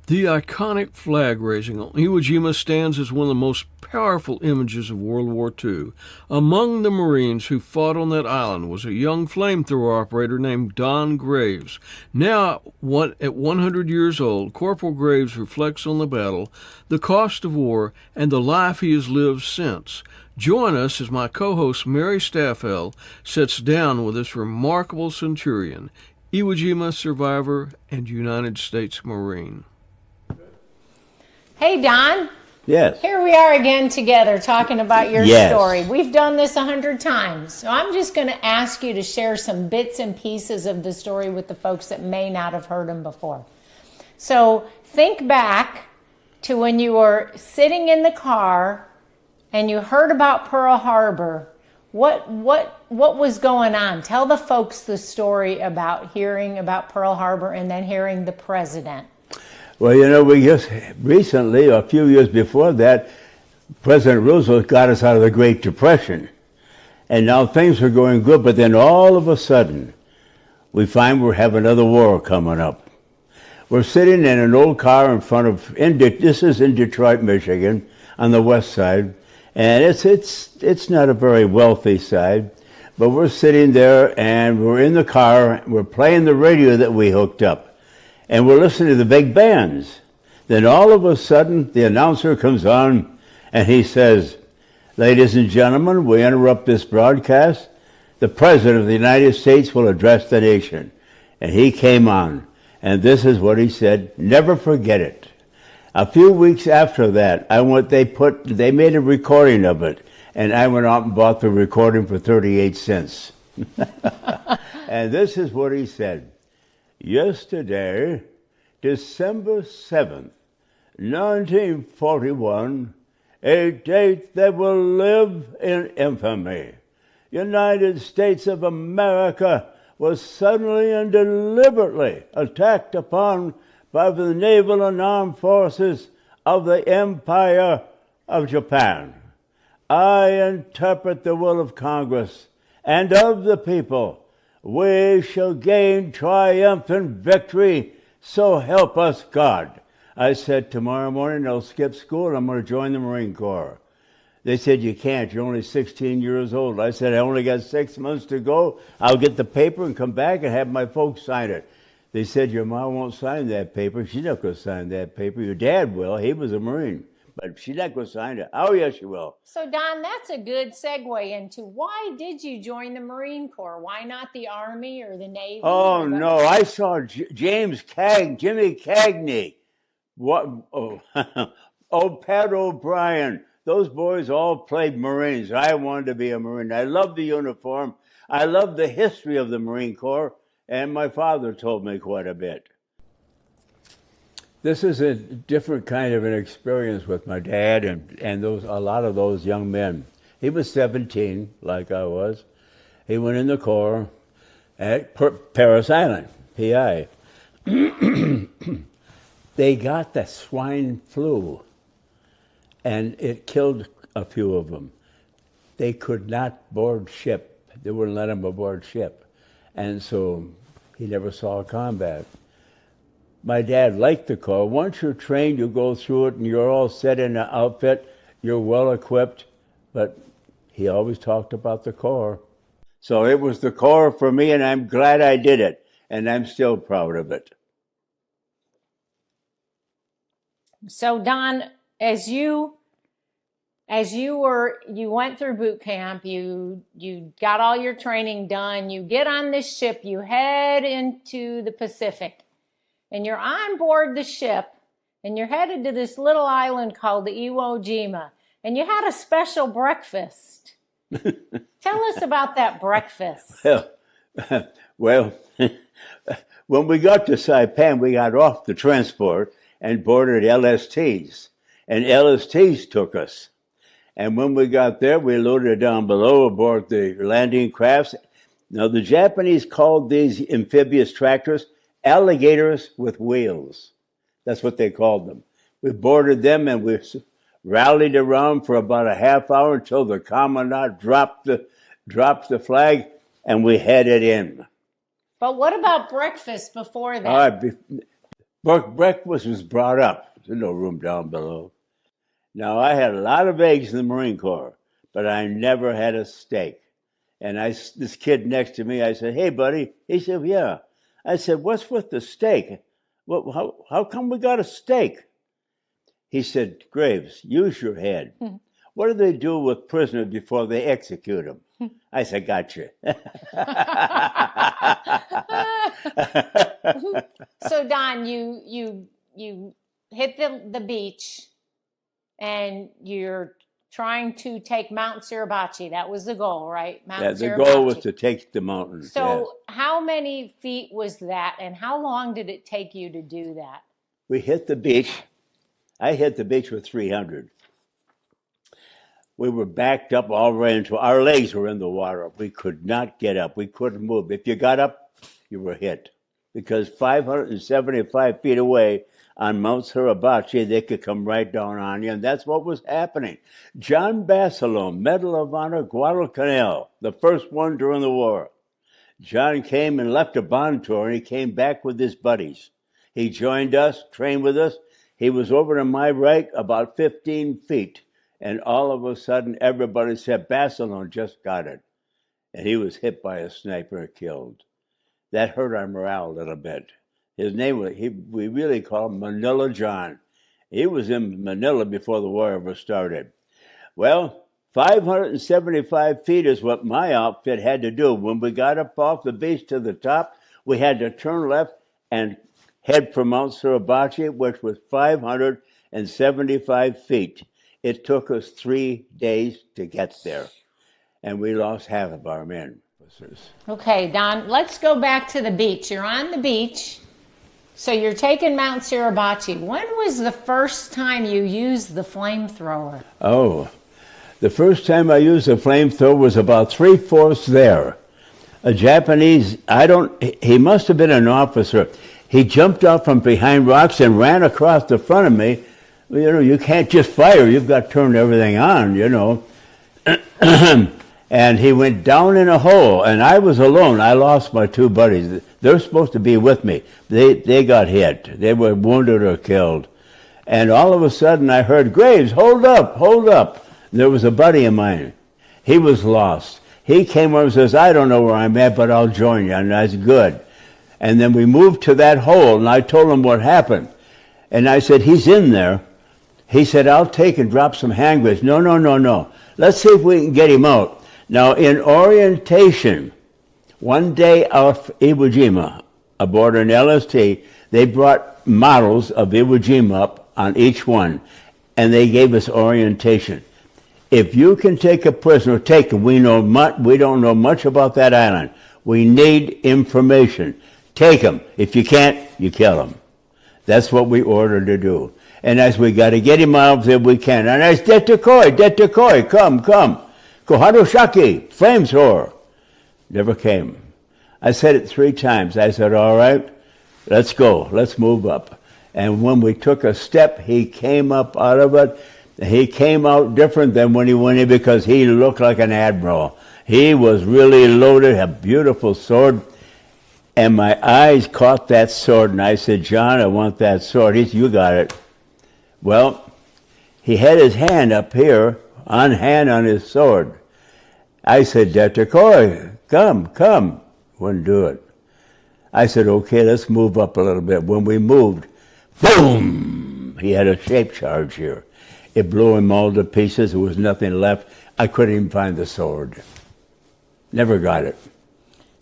The iconic flag raising on Iwo Jima stands as one of the most powerful images of World War II. Among the Marines who fought on that island was a young flamethrower operator named Don Graves. Now, at 100 years old, Corporal Graves reflects on the battle, the cost of war, and the life he has lived since. Join us as my co-host Mary Staffel sits down with this remarkable centurion, Iwo Jima survivor and United States Marine. Hey, Don. Yes. Here we are again together talking about your Yes. story. We've done this 100 times, so I'm just going to ask you to share some bits and pieces of the story with the folks that may not have heard them before. So think back to when you were sitting in the car and you heard about Pearl Harbor. What was going on? Tell the folks the story about hearing about Pearl Harbor and then hearing the president. Well, you know, we just recently, a few years before that, President Roosevelt got us out of the Great Depression. And now things are going good, but then all of a sudden, we find we have another war coming up. We're sitting in an old car in front of, this is in Detroit, Michigan, on the west side. And it's not a very wealthy side, but we're sitting there and we're in the car, we're playing the radio that we hooked up. And we're listening to the big bands. Then all of a sudden, the announcer comes on and he says, "Ladies and gentlemen, we interrupt this broadcast. The President of the United States will address the nation." And he came on, and this is what he said. Never forget it. A few weeks after that, they made a recording of it, and I went out and bought the recording for 38 cents. And this is what he said. "Yesterday, December 7th, 1941, a date that will live in infamy. United States of America was suddenly and deliberately attacked upon by the naval and armed forces of the Empire of Japan. I interpret the will of Congress and of the people. We shall gain triumphant victory, so help us God." I said, tomorrow morning I'll skip school and I'm going to join the Marine Corps. They said, "You can't, you're only 16 years old." I said, "I only got 6 months to go. I'll get the paper and come back and have my folks sign it." They said, "Your mom won't sign that paper." "She's not going to sign that paper." "Your dad will, he was a Marine, but she's not going to sign it." "Oh, yes, she will." So, Don, that's a good segue into why did you join the Marine Corps? Why not the Army or the Navy? Oh, no, I saw Jimmy Cagney. What? Oh, oh, Pat O'Brien. Those boys all played Marines. I wanted to be a Marine. I loved the uniform. I loved the history of the Marine Corps, and my father told me quite a bit. This is a different kind of an experience with my dad and a lot of those young men. He was 17, like I was. He went in the Corps at Parris Island, PI. They got the swine flu, and it killed a few of them. They could not board ship. They wouldn't let him aboard ship. And so he never saw combat. My dad liked the Corps. Once you're trained, you go through it and you're all set in an outfit, you're well equipped, but he always talked about the Corps. So it was the Corps for me, and I'm glad I did it, and I'm still proud of it. So, Don, as you went through boot camp, you got all your training done, you get on this ship, you head into the Pacific, and you're on board the ship, and you're headed to this little island called the Iwo Jima, and you had a special breakfast. Tell us about that breakfast. Well, when we got to Saipan, we got off the transport and boarded LSTs, and LSTs took us. And when we got there, we loaded down below aboard the landing crafts. Now, the Japanese called these amphibious tractors alligators with wheels. That's what they called them. We boarded them and we rallied around for about a half hour until the commandant dropped the flag, and we headed in. But what about breakfast before that? Breakfast was brought up. There's no room down below. Now, I had a lot of eggs in the Marine Corps, but I never had a steak. And this kid next to me, I said, "Hey, buddy." He said, "Yeah." I said, "What's with the steak? How come we got a steak?" He said, "Graves, use your head. What do they do with prisoners before they execute them?" I said, "Gotcha." So Don, you hit the beach, and you're trying to take Mount Suribachi. That was the goal, right? Yeah, the goal was to take the mountains. So how many feet was that, and how long did it take you to do that? We hit the beach. I hit the beach with 300. We were backed up all the way into our legs were in the water. We could not get up. We couldn't move. If you got up, you were hit. Because 575 feet away on Mount Suribachi, they could come right down on you, and that's what was happening. John Basilone, Medal of Honor, Guadalcanal, the first one during the war. John came and left a bond tour, and he came back with his buddies. He joined us, trained with us. He was over to my right about 15 feet, and all of a sudden, everybody said, "Basilone just got it." And he was hit by a sniper and killed. That hurt our morale a little bit. His name was, we really called him Manila John. He was in Manila before the war ever started. Well, 575 feet is what my outfit had to do. When we got up off the beach to the top, we had to turn left and head for Mount Suribachi, which was 575 feet. It took us 3 days to get there, and we lost half of our men. Okay, Don, let's go back to the beach. You're on the beach, so you're taking Mount Suribachi. When was the first time you used the flamethrower? Oh, the first time I used a flamethrower was about 3/4 there. A Japanese, he must have been an officer. He jumped out from behind rocks and ran across the front of me. You know, you can't just fire. You've got to turn everything on, you know. And he went down in a hole, and I was alone. I lost my two buddies. They're supposed to be with me. They got hit. They were wounded or killed. And all of a sudden I heard, "Graves, hold up, hold up." There was a buddy of mine. He was lost. He came over and says, "I don't know where I'm at, but I'll join you." And that's good. And then we moved to that hole, and I told him what happened. And I said, "He's in there." He said, "I'll take and drop some hand grenades." No. Let's see if we can get him out. Now, in orientation, one day off Iwo Jima, aboard an LST, they brought models of Iwo Jima up on each one, and they gave us orientation. If you can take a prisoner, take him. We don't know much about that island. We need information. Take him. If you can't, you kill him. That's what we ordered to do. And as we got to get him out if we can. And I said, Detekoi, come. Kohadoshaki, flamethrower. Never came. I said it 3 times. I said, "All right, let's go. Let's move up." And when we took a step, he came up out of it. He came out different than when he went in because he looked like an admiral. He was really loaded, a beautiful sword. And my eyes caught that sword, and I said, "John, I want that sword." He said, "You got it." Well, he had his hand up here, on his sword. I said, "Detekoi, come." Wouldn't do it. I said, "Okay, let's move up a little bit." When we moved, boom! He had a shape charge here. It blew him all to pieces. There was nothing left. I couldn't even find the sword. Never got it.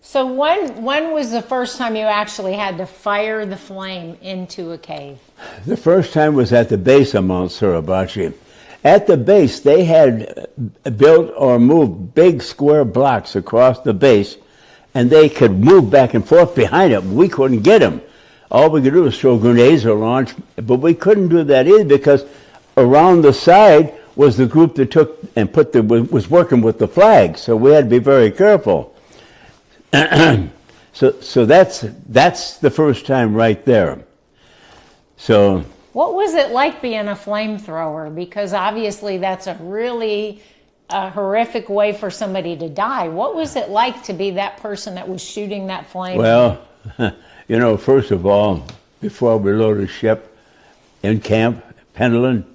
So when was the first time you actually had to fire the flame into a cave? The first time was at the base of Mount Suribachi. At the base, they had built or moved big square blocks across the base, and they could move back and forth behind them. We couldn't get them. All we could do was throw grenades or launch, but we couldn't do that either because around the side was the group that took and was working with the flag, so we had to be very careful. So that's the first time right there. So what was it like being a flamethrower? Because obviously that's a really horrific way for somebody to die. What was it like to be that person that was shooting that flame? Well, you know, first of all, before we loaded ship in camp, Pendleton.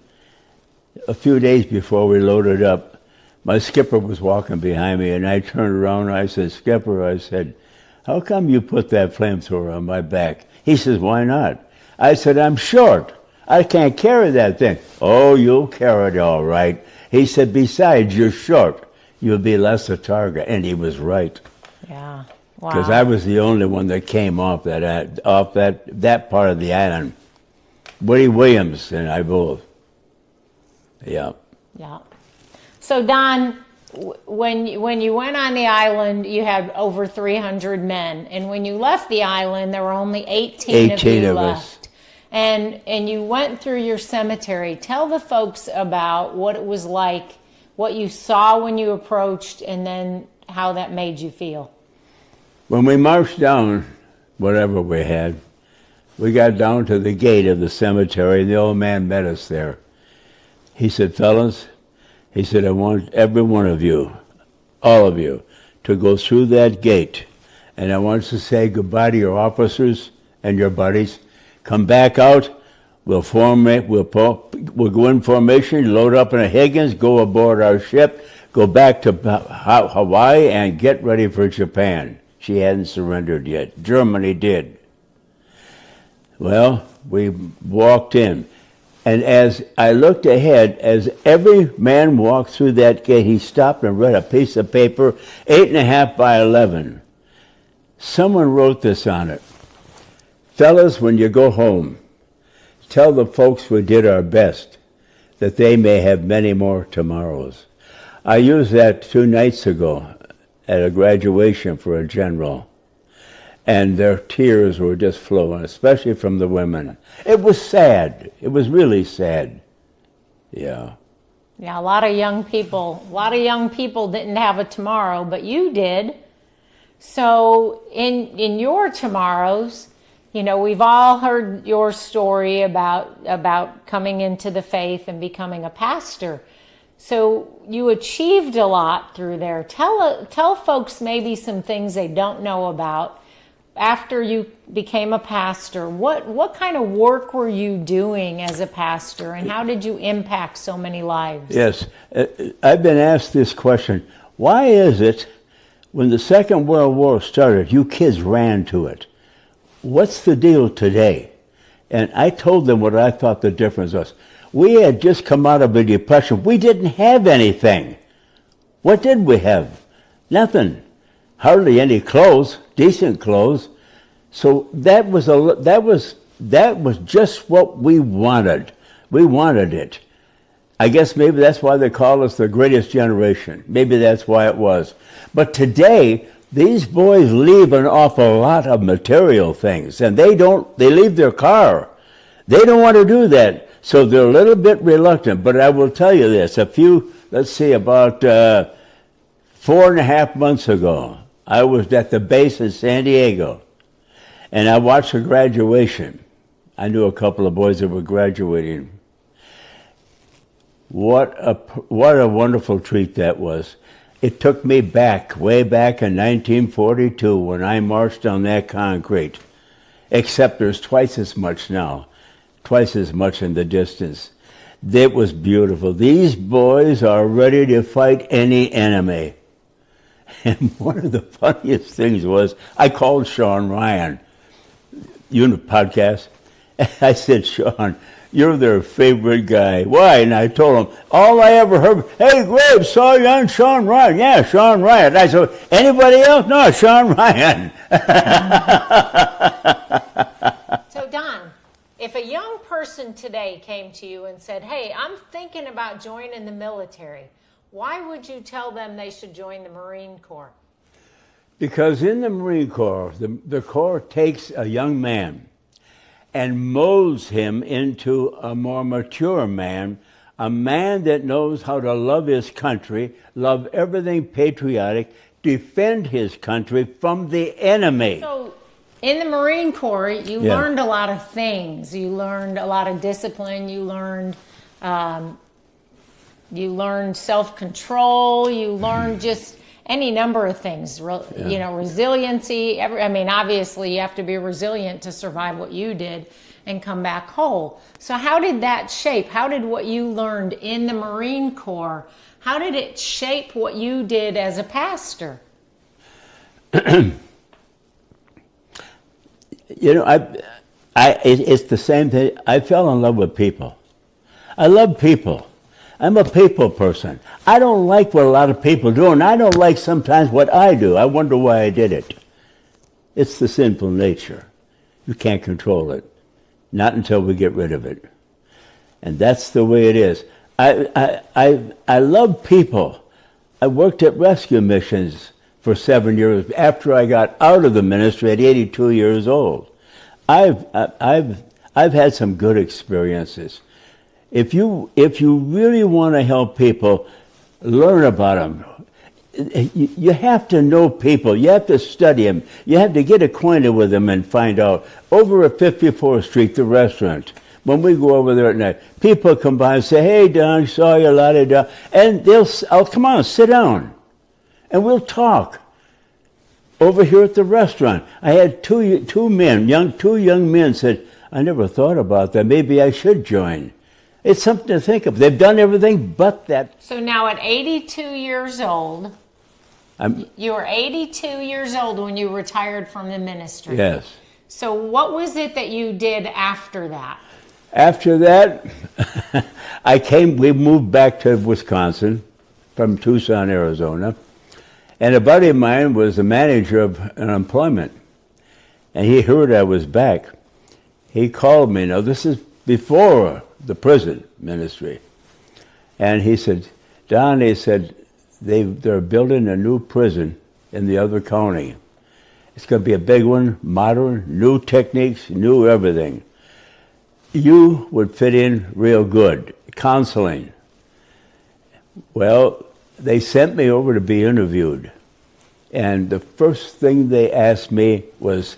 A few days before we loaded up, my skipper was walking behind me, and I turned around and I said, "Skipper," I said, "how come you put that flamethrower on my back?" He says, "Why not?" I said, "I'm short. I can't carry that thing." "Oh, you'll carry it all right." He said, "Besides, you're short. You'll be less a target." And he was right. Yeah. Wow. Because I was the only one that came off that part of the island. Woody Williams and I both. Yeah. Yeah. So Don, when you went on the island, you had over 300 men, and when you left the island, there were only 18 of you left. And you went through your cemetery. Tell the folks about what it was like, what you saw when you approached, and then how that made you feel. When we marched down, whatever we had, we got down to the gate of the cemetery, and the old man met us there. He said, "Fellas," he said, "I want every one of you, all of you, to go through that gate, and I want to say goodbye to your officers and your buddies. Come back out. We'll go in formation, load up in a Higgins, go aboard our ship, go back to Hawaii, and get ready for Japan." She hadn't surrendered yet. Germany did. Well, we walked in. And as I looked ahead, as every man walked through that gate, he stopped and read a piece of paper, 8.5 by 11. Someone wrote this on it. "Fellas, when you go home, tell the folks we did our best, that they may have many more tomorrows." I used that 2 nights ago at a graduation for a general, and their tears were just flowing, especially from the women. It was sad. It was really sad. Yeah. Yeah, a lot of young people didn't have a tomorrow, but you did. So in your tomorrows, you know, we've all heard your story about coming into the faith and becoming a pastor. So you achieved a lot through there. Tell folks maybe some things they don't know about. After you became a pastor, what kind of work were you doing as a pastor, and how did you impact so many lives? Yes, I've been asked this question. Why is it when the Second World War started, you kids ran to it? What's the deal today? And I told them what I thought the difference was. We had just come out of a depression. We didn't have anything. What did we have? Nothing. Hardly any clothes, decent clothes. So that was just what we wanted. We wanted it. I guess maybe that's why they call us the greatest generation. Maybe that's why it was. But today, these boys leave an awful lot of material things, and they leave their car. They don't want to do that. So they're a little bit reluctant, but I will tell you this. About 4.5 months ago, I was at the base in San Diego, and I watched a graduation. I knew a couple of boys that were graduating. What a wonderful treat that was. It took me way back in 1942 when I marched on that concrete, except there's twice as much now. Twice as much in the distance. It was beautiful. These boys are ready to fight any enemy. And one of the funniest things was, I called Sean Ryan, you know, podcast. I said, "Sean, you're their favorite guy." "Why?" And I told him, all I ever heard, "Hey, Greg, saw you on Sean Ryan." "Yeah, Sean Ryan." I said, "Anybody else?" "No, Sean Ryan." So Don, if a young person today came to you and said, "Hey, I'm thinking about joining the military," why would you tell them they should join the Marine Corps? Because in the Marine Corps, the Corps takes a young man and molds him into a more mature man, a man that knows how to love his country, love everything patriotic, defend his country from the enemy. So in the Marine Corps, you learned a lot of things. You learned a lot of discipline. You learned self-control. You learned just any number of things, you know, resiliency. I mean, obviously you have to be resilient to survive what you did and come back whole. So how did that shape? How did what you learned in the Marine Corps, how did it shape what you did as a pastor? You know, it's the same thing. I fell in love with people. I love people. I'm a people person. I don't like what a lot of people do, and I don't like sometimes what I do. I wonder why I did it. It's the sinful nature. You can't control it. Not until we get rid of it. And that's the way it is. I love people. I worked at rescue missions for 7 years after I got out of the ministry at 82 years old. I've had some good experiences. If you really want to help people, learn about them. You have to know people. You have to study them. You have to get acquainted with them and find out. Over at 54th Street, the restaurant, when we go over there at night, people come by and say, "Hey, Don, saw you, la-da-da," and I'll come on, sit down, and we'll talk. Over here at the restaurant, I had two young men said, "I never thought about that. Maybe I should join." It's something to think of. They've done everything but that. So now at 82 years old, you were 82 years old when you retired from the ministry. Yes. So what was it that you did after that? After that, we moved back to Wisconsin from Tucson, Arizona. And a buddy of mine was the manager of unemployment. And he heard I was back. He called me. Now, this is before the prison ministry. And he said, "Don," he said, they're building a new prison in the other county. It's going to be a big one, modern, new techniques, new everything. You would fit in real good. Counseling. Well, they sent me over to be interviewed. And the first thing they asked me was,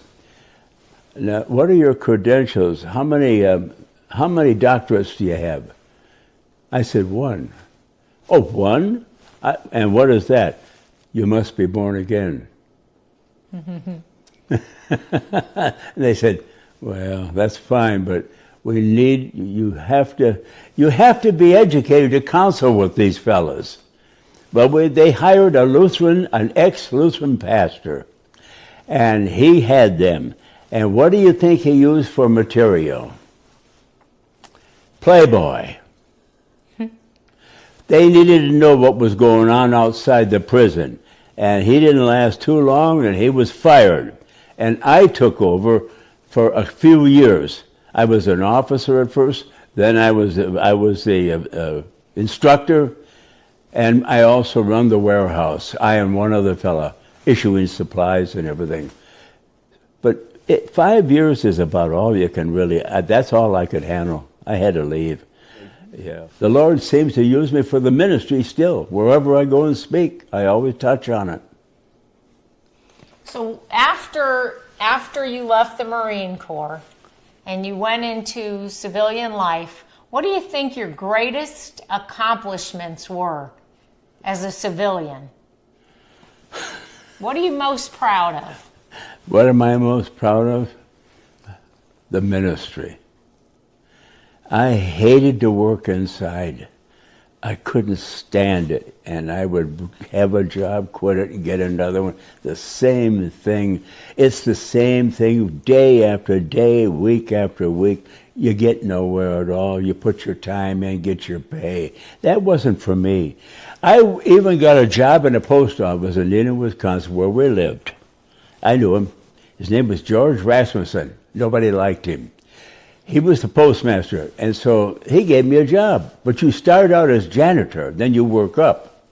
"Now, what are your credentials? How many doctorates do you have?" I said, "One." "Oh, one? And what is that?" "You must be born again." And they said, "Well, that's fine, but you have to be educated to counsel with these fellas." Well, they hired an ex-Lutheran pastor, and he had them. And what do you think he used for material? Playboy. They needed to know what was going on outside the prison. And he didn't last too long, and he was fired. And I took over for a few years. I was an officer at first, then I was the instructor, and I also run the warehouse. I and one other fella, issuing supplies and everything. But 5 years is about all you can really, that's all I could handle. I had to leave. Yeah. The Lord seems to use me for the ministry still. Wherever I go and speak, I always touch on it. So after you left the Marine Corps and you went into civilian life, what do you think your greatest accomplishments were as a civilian? What are you most proud of? What am I most proud of? The ministry. I hated to work inside. I couldn't stand it, and I would have a job, quit it, and get another one. The same thing. It's the same thing day after day, week after week. You get nowhere at all. You put your time in, get your pay. That wasn't for me. I even got a job in a post office in Neenah, Wisconsin, where we lived. I knew him. His name was George Rasmussen. Nobody liked him. He was the postmaster, and so he gave me a job. But you start out as janitor, then you work up.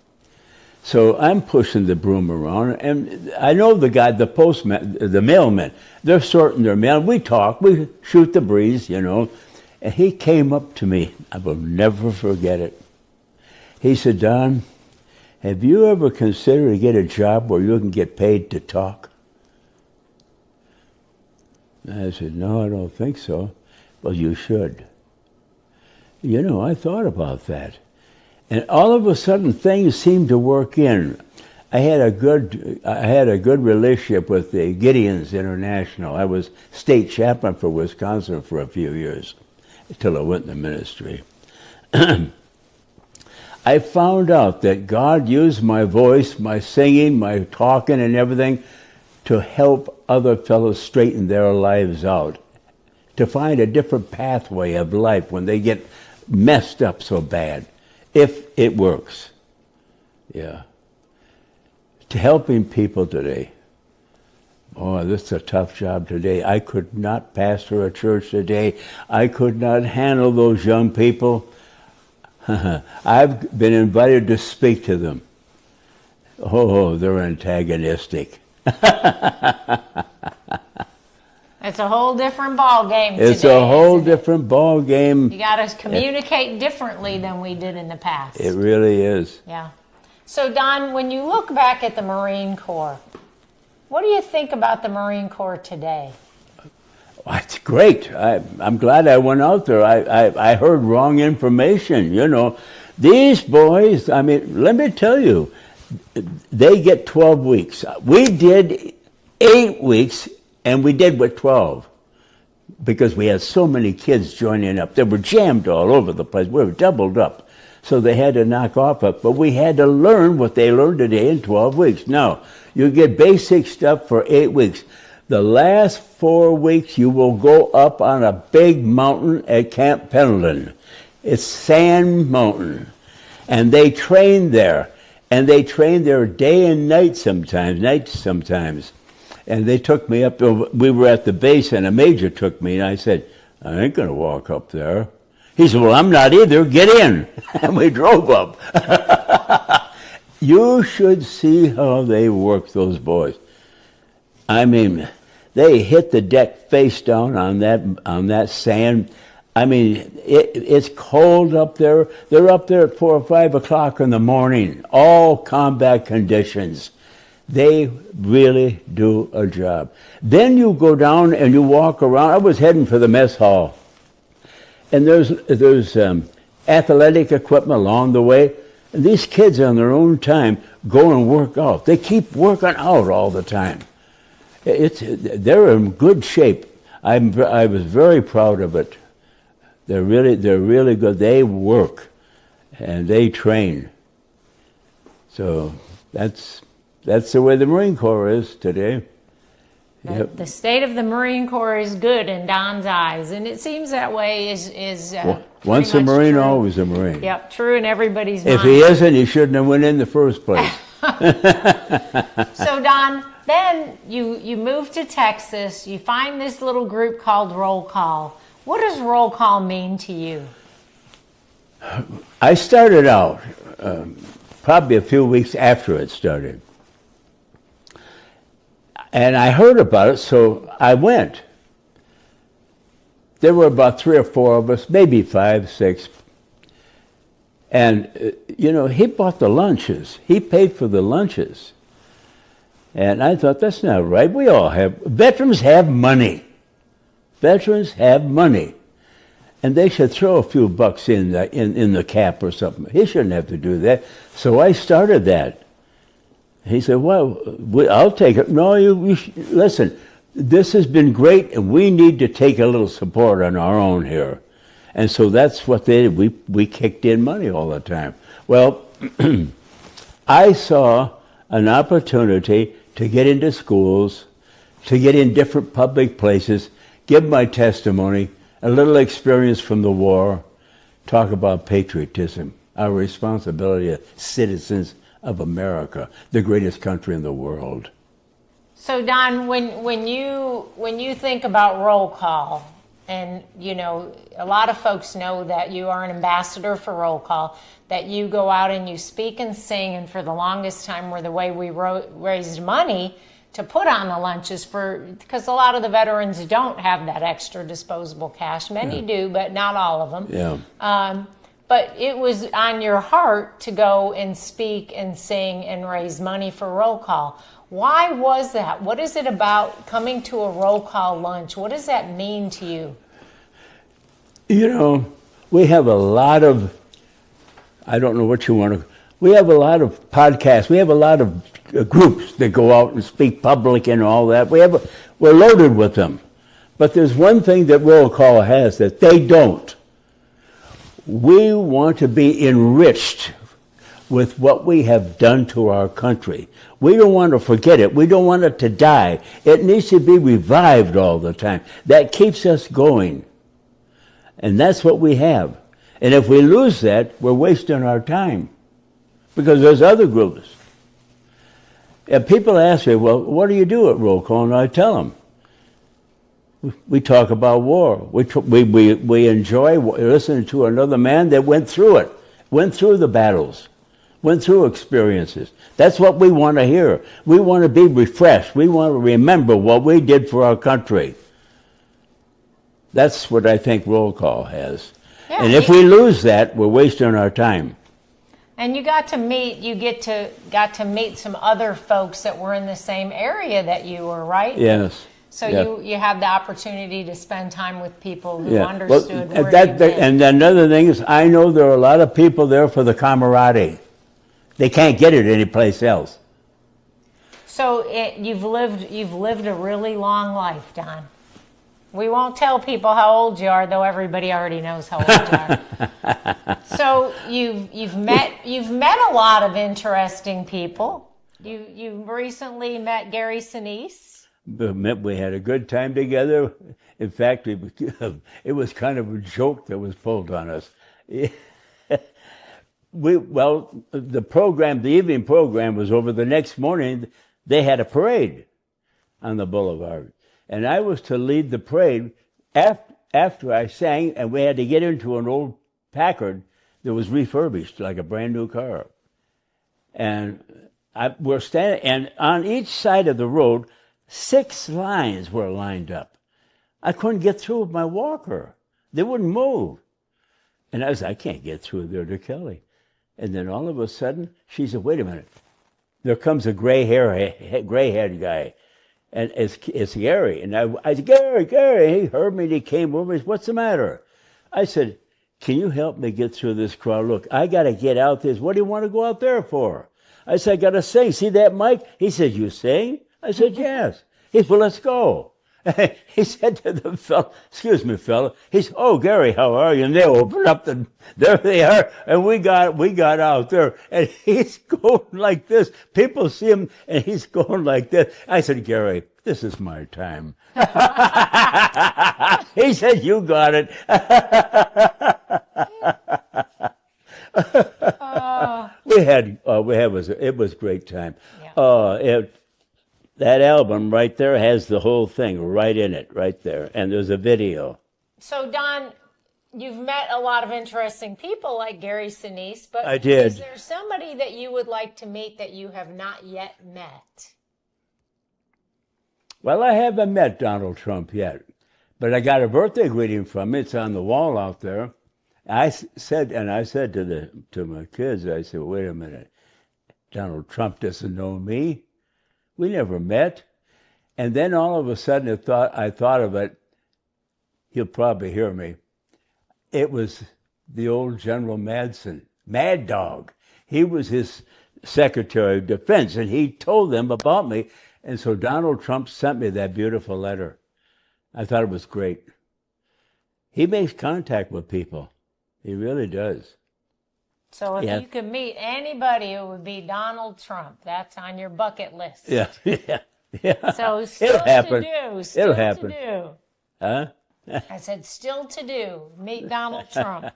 So I'm pushing the broom around, and I know the guy, the postman, the mailman. They're sorting their mail. We talk, we shoot the breeze, you know. And he came up to me. I will never forget it. He said, "Don, have you ever considered to get a job where you can get paid to talk?" I said, "No, I don't think so." "Well, you should." You know, I thought about that. And all of a sudden, things seemed to work in. I had a good relationship with the Gideons International. I was state chaplain for Wisconsin for a few years until I went in the ministry. I found out that God used my voice, my singing, my talking and everything to help other fellows straighten their lives out, to find a different pathway of life when they get messed up so bad, if it works. Yeah. To helping people today. Oh, this is a tough job today. I could not pastor a church today. I could not handle those young people. I've been invited to speak to them. Oh, they're antagonistic. It's a whole different ball game today. It's a whole different ball game. You got to communicate differently than we did in the past. It really is. Yeah. So, Don, when you look back at the Marine Corps, what do you think about the Marine Corps today? It's great. I'm glad I went out there. I heard wrong information, you know. These boys, I mean, let me tell you, they get 12 weeks. We did 8 weeks, and we did with 12 because we had so many kids joining up. They were jammed all over the place. We were doubled up. So they had to knock off it. But we had to learn what they learned today in 12 weeks. Now, you get basic stuff for 8 weeks. The last 4 weeks, you will go up on a big mountain at Camp Pendleton. It's Sand Mountain. And they train there. And they train there day and night sometimes, And they took me up, we were at the base, and a major took me, and I said, I ain't going to walk up there. He said, well, I'm not either. Get in. And we drove up. You should see how they work, those boys. I mean, they hit the deck face down on that sand. I mean, it's cold up there. They're up there at 4 or 5 o'clock in the morning, all combat conditions. They really do a job. Then you go down and you walk around. I was heading for the mess hall. And there's athletic equipment along the way. And these kids on their own time go and work out. They keep working out all the time. They're in good shape. I was very proud of it. They're really good. They work and they train. So that's the way the Marine Corps is today. Yep. The state of the Marine Corps is good in Don's eyes, and it seems that way is once a Marine, true. always a Marine. Yep, true in everybody's mind. If he isn't, he shouldn't have went in the first place. So, Don, then you move to Texas. You find this little group called Roll Call. What does Roll Call mean to you? I started out probably a few weeks after it started. And I heard about it, so I went. There were about 3 or 4 of us, maybe 5, 6. And, he bought the lunches. He paid for the lunches. And I thought, that's not right. We all have, veterans have money. Veterans have money. And they should throw a few bucks in the cap or something. He shouldn't have to do that. So I started that. He said, well, I'll take it. No, you listen, this has been great, and we need to take a little support on our own here. And so that's what they did. We kicked in money all the time. Well, I saw an opportunity to get into schools, to get in different public places, give my testimony, a little experience from the war, talk about patriotism, our responsibility as citizens of America, the greatest country in the world. So, Don, when you think about Roll Call, and a lot of folks know that you are an ambassador for Roll Call, that you go out and you speak and sing, and for the longest time were the way we raised money to put on the lunches because a lot of the veterans don't have that extra disposable cash. Many do, but not all of them. Yeah. But it was on your heart to go and speak and sing and raise money for Roll Call. Why was that? What is it about coming to a Roll Call lunch? What does that mean to you? We have a lot of, I don't know what you want to, We have a lot of podcasts. We have a lot of groups that go out and speak public and all that. We're loaded with them. But there's one thing that roll call has that they don't. We want to be enriched with what we have done to our country. We don't want to forget it. We don't want it to die. It needs to be revived all the time. That keeps us going. And that's what we have. And if we lose that, we're wasting our time. Because there's other groups. And people ask me, well, what do you do at roll call? And I tell them, we talk about war. We enjoy listening to another man that went through it, went through the battles, went through experiences. That's what we want to hear. We want to be refreshed. We want to remember what we did for our country. That's what I think roll call has. Yeah, and if we lose that, we're wasting our time. And you got to meet some other folks that were in the same area that you were, right? Yes. So you had the opportunity to spend time with people who understood well, where you've been. And another thing is, I know there are a lot of people there for the camaraderie. They can't get it anyplace else. So you've lived a really long life, Don. We won't tell people how old you are, though everybody already knows how old you are. So you've met a lot of interesting people. You recently met Gary Sinise. We had a good time together. In fact, it was kind of a joke that was pulled on us. The evening program was over. The next morning, they had a parade on the boulevard. And I was to lead the parade after I sang, and we had to get into an old Packard that was refurbished like a brand new car. And we're standing, and on each side of the road, 6 lines were lined up. I couldn't get through with my walker. They wouldn't move. And I can't get through there to Kelly. And then all of a sudden, she said, wait a minute. There comes a gray-haired guy. And it's Gary. And I said, Gary. He heard me and he came over. He said, what's the matter? I said, can you help me get through this crowd? Look, I got to get out there. What do you want to go out there for? I said, I got to sing. See that mic? He said, you sing? I said, yes. He said, well, let's go. He said to the fellow, excuse me, fella. He said, oh, Gary, how are you? And they opened up there they are. And we got out there. And he's going like this. People see him, and he's going like this. I said, Gary, this is my time. He said, you got it. It was a great time. Yeah. That album right there has the whole thing right in it, right there. And there's a video. So, Don, you've met a lot of interesting people like Gary Sinise, but I did. Is there somebody that you would like to meet that you have not yet met? Well, I haven't met Donald Trump yet, but I got a birthday greeting from him. It's on the wall out there. I said to my kids, I said, wait a minute, Donald Trump doesn't know me. We never met. And then all of a sudden I thought of it. He'll probably hear me. It was the old General Madsen, Mad Dog. He was his Secretary of Defense, and he told them about me. And so Donald Trump sent me that beautiful letter. I thought it was great. He makes contact with people. He really does. So if you could meet anybody, it would be Donald Trump. That's on your bucket list. Yeah. So still to do. It'll happen. To do. Huh? I said still to do. Meet Donald Trump.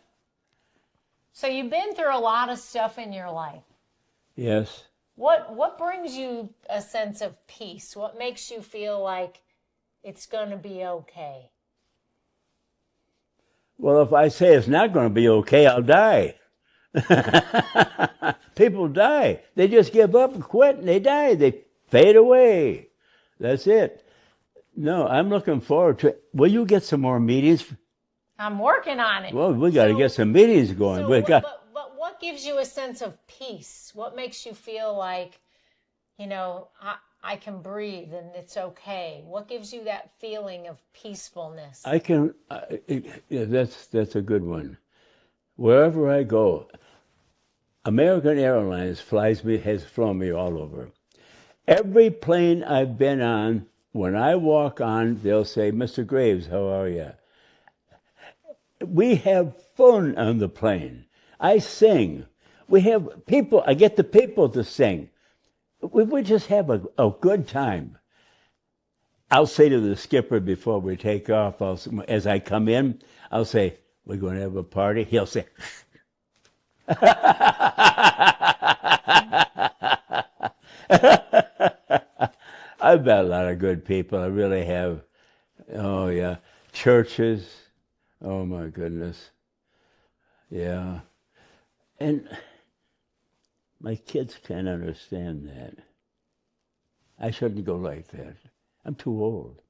So you've been through a lot of stuff in your life. Yes. What brings you a sense of peace? What makes you feel like it's going to be okay? Well, if I say it's not going to be okay, I'll die. People die. They just give up and quit, and they die. They fade away. That's it. No, I'm looking forward to it. Will you get some more meetings? I'm working on it. Well, we got to get some meetings going. But what gives you a sense of peace? What makes you feel like, I can breathe and it's okay? What gives you that feeling of peacefulness? That's a good one. Wherever I go, American Airlines has flown me all over. Every plane I've been on, when I walk on, they'll say, "Mr. Graves, how are you?" We have fun on the plane. I sing. We have people, I get the people to sing. We just have a good time. I'll say to the skipper before we take off, as I come in, I'll say, "We're going to have a party." He'll say, I've met a lot of good people. I really have. Oh, yeah. Churches. Oh, my goodness. Yeah. And my kids can't understand that. I shouldn't go like that. I'm too old.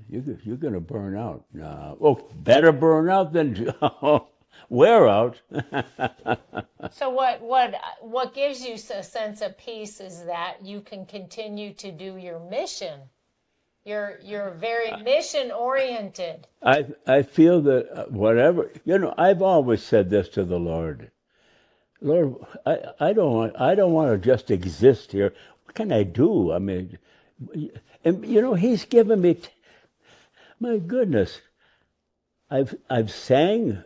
You're going to burn out. No. Oh, better burn out than wear out. So what gives you a sense of peace is that you can continue to do your mission. You're very mission oriented. I feel that whatever, I've always said this to the Lord. Lord, I don't want to just exist here. What can I do? I mean, and He's given me. My goodness, I've sang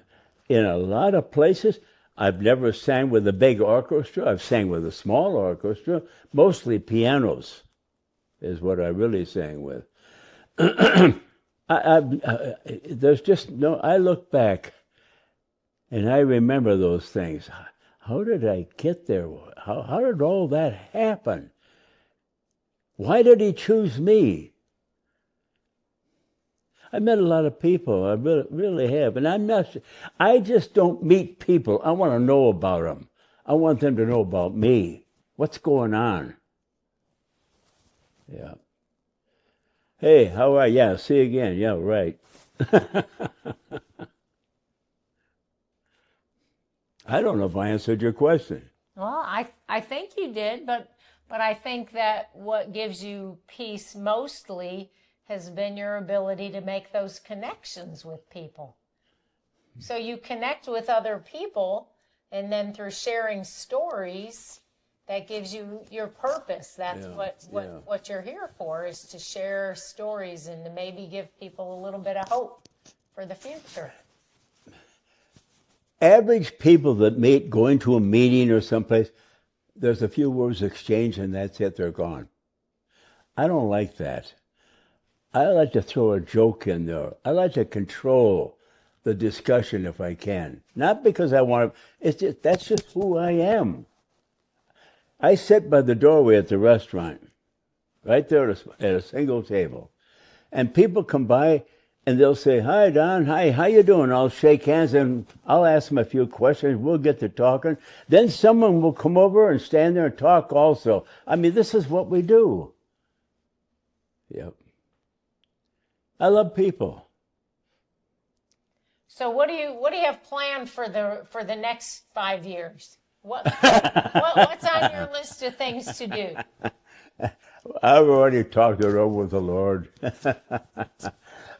in a lot of places. I've never sang with a big orchestra. I've sang with a small orchestra, mostly pianos, is what I really sang with. There's just no. I look back, and I remember those things. How did I get there? How did all that happen? Why did He choose me? I met a lot of people. I really have, and I just don't meet people. I want to know about them. I want them to know about me. What's going on? Yeah. Hey, how are you? Yeah, see you again. Yeah, right. I don't know if I answered your question. Well, I think you did, but I think that what gives you peace mostly has been your ability to make those connections with people. So you connect with other people, and then through sharing stories, that gives you your purpose. That's what you're here for, is to share stories and to maybe give people a little bit of hope for the future. Average people that meet, going to a meeting or someplace, there's a few words exchanged and that's it, they're gone. I don't like that. I like to throw a joke in there. I like to control the discussion if I can. Not because I want to, that's just who I am. I sit by the doorway at the restaurant, right there at a single table. And people come by and they'll say, "Hi, Don. Hi, how you doing?" I'll shake hands and I'll ask them a few questions. We'll get to talking. Then someone will come over and stand there and talk also. I mean, this is what we do. Yep. I love people. So what do you have planned for the next 5 years? What's on your list of things to do? I've already talked it over with the Lord.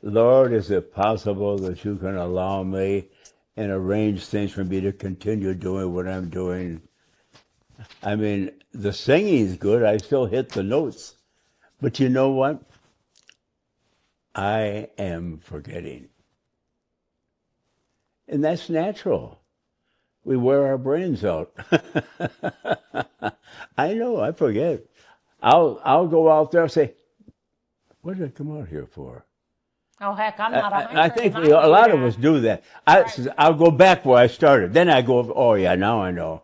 Lord, is it possible that you can allow me and arrange things for me to continue doing what I'm doing? I mean, the singing's good. I still hit the notes. But you know what? I am forgetting. And that's natural. We wear our brains out. I know, I forget. I'll go out there and say, "What did I come out here for?" Oh, heck, I'm not I think a lot of us do that. I'll go back where I started. Then I go, "Oh, yeah, now I know."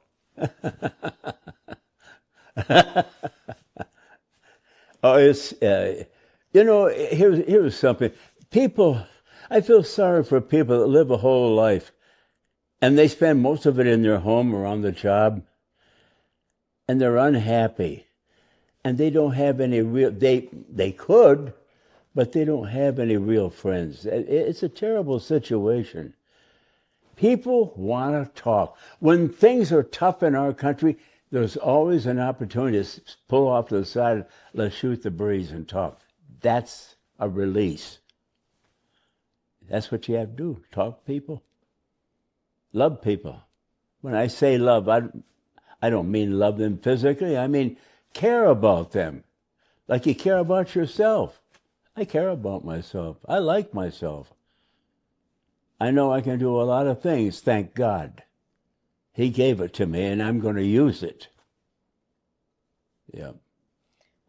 Oh, it's, here's something. People, I feel sorry for people that live a whole life and they spend most of it in their home or on the job and they're unhappy and they don't have any real, they could, but they don't have any real friends. It's a terrible situation. People want to talk. When things are tough in our country, there's always an opportunity to pull off to the side, let's shoot the breeze and talk. That's a release. That's what you have to do, talk to people. Love people. When I say love, I don't mean love them physically. I mean care about them, like you care about yourself. I care about myself. I like myself. I know I can do a lot of things, thank God. He gave it to me, and I'm going to use it. Yeah.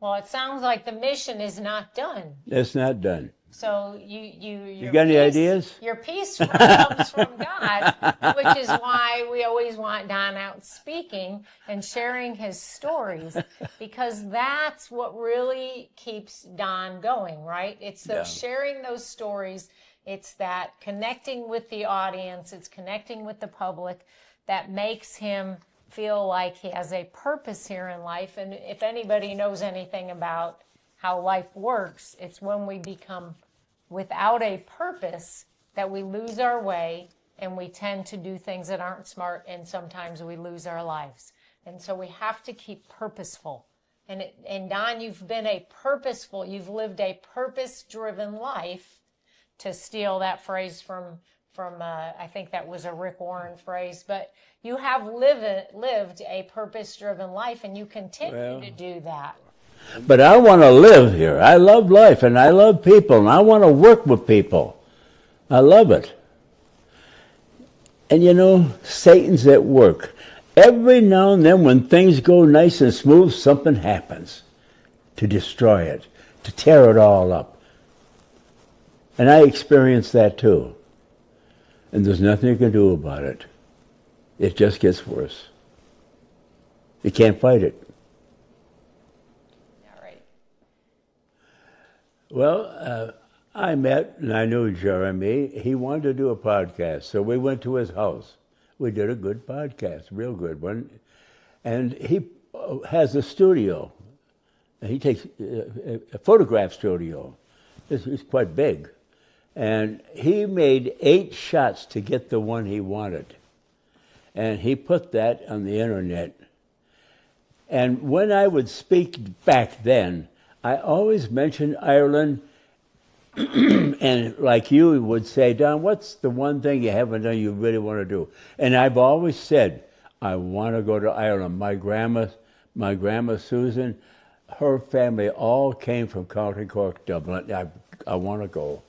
Well, it sounds like the mission is not done. It's not done. So you got any ideas? Your peace comes from God, which is why we always want Don out speaking and sharing his stories, because that's what really keeps Don going, right? It's those sharing those stories. It's that connecting with the audience. It's connecting with the public that makes him feel like he has a purpose here in life. And if anybody knows anything about how life works, it's when we become without a purpose that we lose our way, and we tend to do things that aren't smart, and sometimes we lose our lives. And so we have to keep purposeful. And Don, you've lived a purpose-driven life, to steal that phrase from I think that was a Rick Warren phrase, but you have lived a purpose-driven life, and you continue to do that. But I want to live here. I love life, and I love people, and I want to work with people. I love it. And you know, Satan's at work. Every now and then when things go nice and smooth, something happens to destroy it, to tear it all up. And I experienced that too. And there's nothing you can do about it. It just gets worse. You can't fight it. All right. Well, I met and I knew Jeremy. He wanted to do a podcast, so we went to his house. We did a good podcast, real good one. And he has a studio. He takes a photograph studio. It's quite big. And he made 8 shots to get the one he wanted. And he put that on the internet. And when I would speak back then, I always mentioned Ireland. And like you would say, Don, what's the one thing you haven't done you really want to do? And I've always said, I want to go to Ireland. My grandma Susan, her family all came from County Cork, Dublin. I want to go.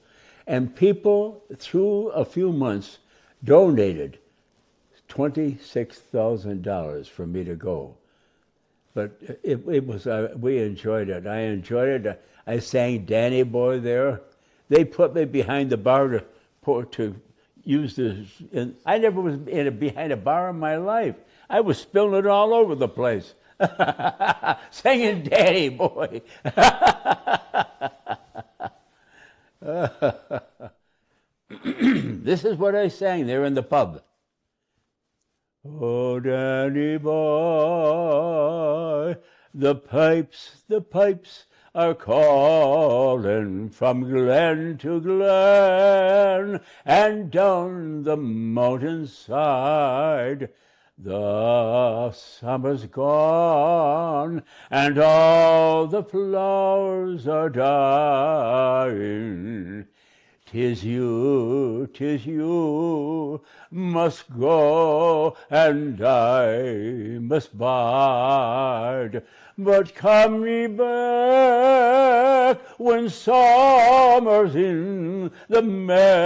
And people, through a few months, donated $26,000 for me to go. But it was, we enjoyed it. I enjoyed it. I sang Danny Boy there. They put me behind the bar to use this. And I never was behind a bar in my life. I was spilling it all over the place. Singing Danny Boy. This is what I sang there in the pub. Oh, Danny boy, the pipes are calling from glen to glen, and down the mountainside the summer's gone, and all the flowers are dying. 'Tis you must go, and I must bide. But come ye back when summer's in the meadow,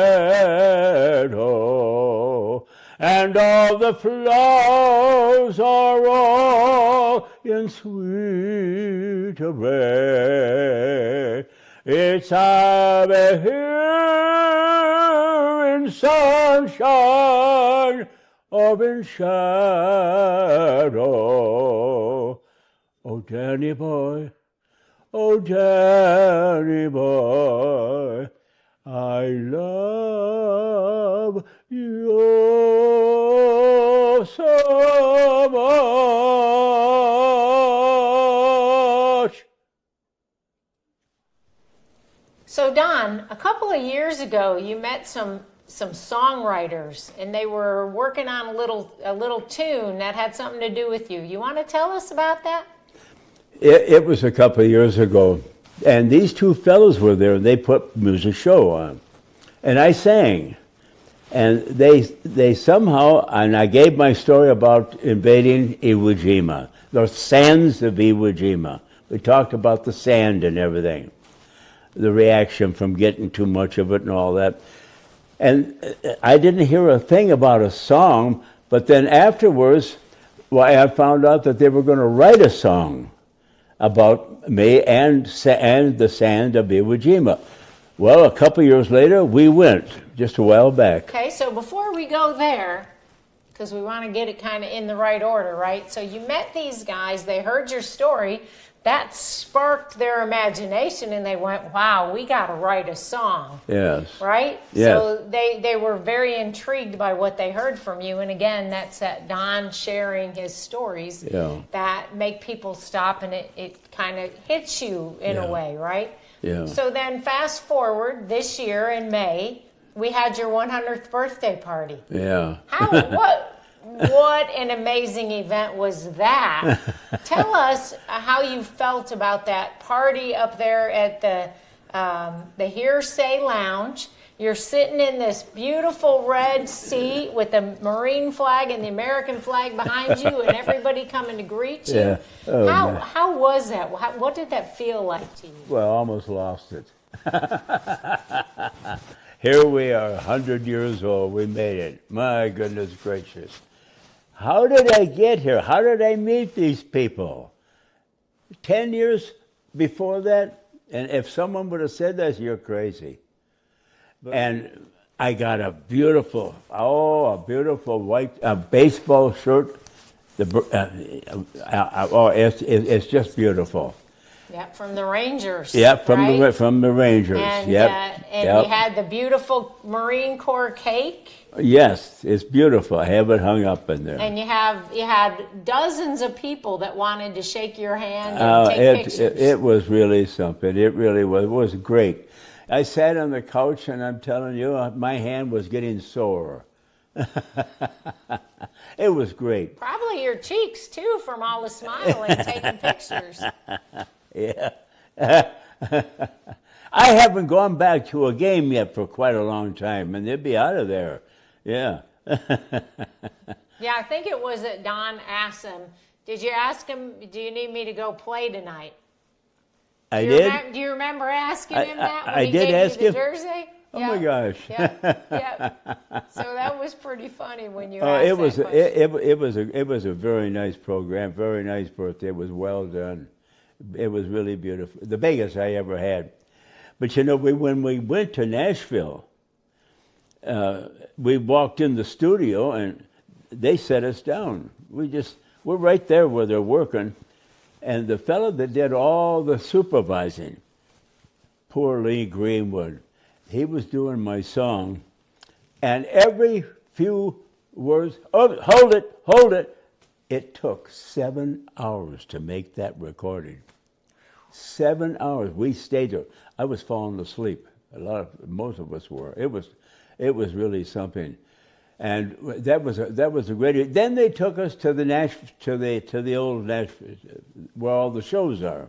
and all the flowers are all in sweet array. It's I'll be here in sunshine or in shadow. Oh, Danny boy, I love you so much. So Don, a couple of years ago, you met some songwriters, and they were working on a little tune that had something to do with you. You want to tell us about that? It was a couple of years ago, and these two fellows were there, and they put music show on, and I sang. And they somehow, and I gave my story about invading Iwo Jima, the sands of Iwo Jima. We talked about the sand and everything, the reaction from getting too much of it and all that. And I didn't hear a thing about a song, but then afterwards, I found out that they were going to write a song about me and the sand of Iwo Jima. Well, a couple years later, we went, just a while back. Okay, so before we go there, because we want to get it kind of in the right order, right? So you met these guys, they heard your story, that sparked their imagination, and they went, wow, we got to write a song. Yes. Right? Yes. So they were very intrigued by what they heard from you, and again, that's that Don sharing his stories that make people stop, and it kind of hits you in a way, right? Yeah. So then fast forward, this year in May, we had your 100th birthday party. Yeah. What an amazing event was that. Tell us how you felt about that party up there at the Hearsay Lounge. You're sitting in this beautiful red seat with the Marine flag and the American flag behind you and everybody coming to greet you. Yeah. Oh, how was that? What did that feel like to you? Well, I almost lost it. Here we are, 100 years old. We made it. My goodness gracious. How did I get here? How did I meet these people? 10 years before that, and if someone would have said that, you're crazy. And I got a beautiful white baseball shirt. It's just beautiful. Yeah, from the Rangers. Yeah, right? from the Rangers. And, yep. You had the beautiful Marine Corps cake. Yes, it's beautiful. I have it hung up in there. And you had dozens of people that wanted to shake your hand and take pictures. It was really something. It really was. It was great. I sat on the couch, and I'm telling you, my hand was getting sore. It was great. Probably your cheeks, too, from all the smiling, taking pictures. Yeah. I haven't gone back to a game yet for quite a long time, and they'd be out of there. Yeah. Yeah, I think it was that Don asked him, did you ask him, do you need me to go play tonight? I did. Do you remember asking him that when I he did gave ask you him. the jersey? Oh my gosh! Yeah. So that was pretty funny when you asked it was that question. it was a very nice program, very nice birthday. It was well done. It was really beautiful, the biggest I ever had. But you know, when we went to Nashville, we walked in the studio and they set us down. We're right there where they're working, and the fellow that did all the supervising, poor Lee Greenwood, he was doing my song, and every few words, oh, hold it. It took 7 hours to make that recording. 7 hours. We stayed there. I was falling asleep. Most of us were. It was really something, and that was a great. Then they took us to the old Nashville, where all the shows are.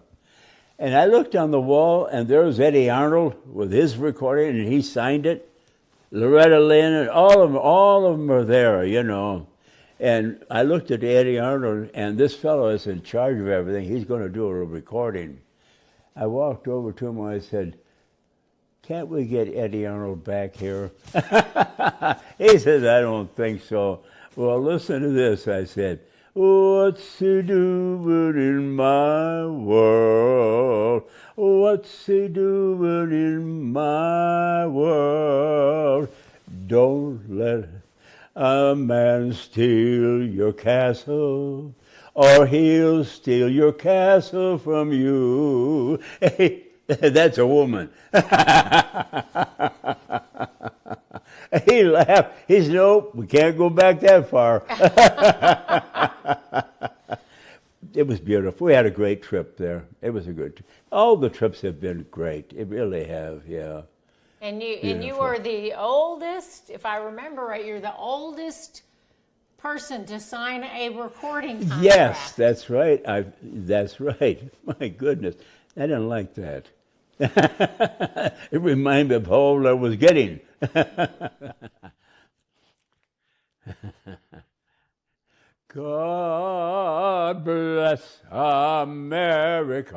And I looked on the wall, and there was Eddie Arnold with his recording, and he signed it. Loretta Lynn, and all of them are there, you know. And I looked at Eddie Arnold, and this fellow is in charge of everything. He's going to do a recording. I walked over to him, and I said, "Can't we get Eddie Arnold back here?" He says, "I don't think so." Well, listen to this, I said. What's he doing in my world? What's he doing in my world? Don't let a man steal your castle, or he'll steal your castle from you. Hey, that's a woman. He laughed. He said, "Nope, we can't go back that far." It was beautiful. We had a great trip there. It was a good trip. All the trips have been great. It really have, yeah. And you were the oldest, if I remember right, you're the oldest person to sign a recording contract. Yes, that's right. That's right. My goodness. I didn't like that. It reminded me of how old I was getting. God bless America,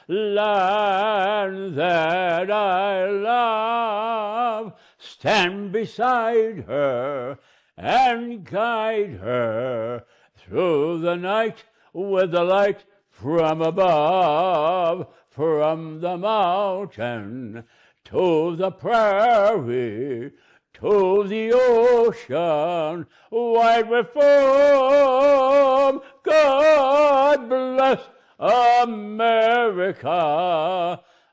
land that I love. Stand beside her and guide her through the night with the light from above, from the mountain to the prairie, to the ocean, wide with foam. God bless America,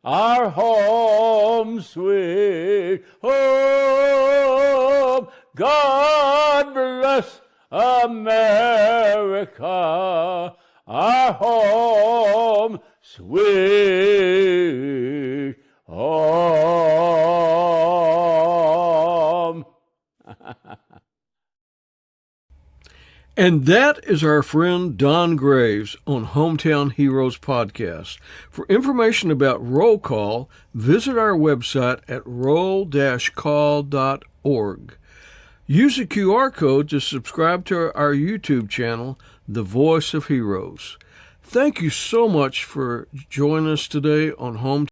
our home, sweet home. God bless America, our home, sweet home. And that is our friend Don Graves on Hometown Heroes Podcast. For information about Roll Call, visit our website at roll-call.org. Use the QR code to subscribe to our YouTube channel, The Voice of Heroes. Thank you so much for joining us today on Hometown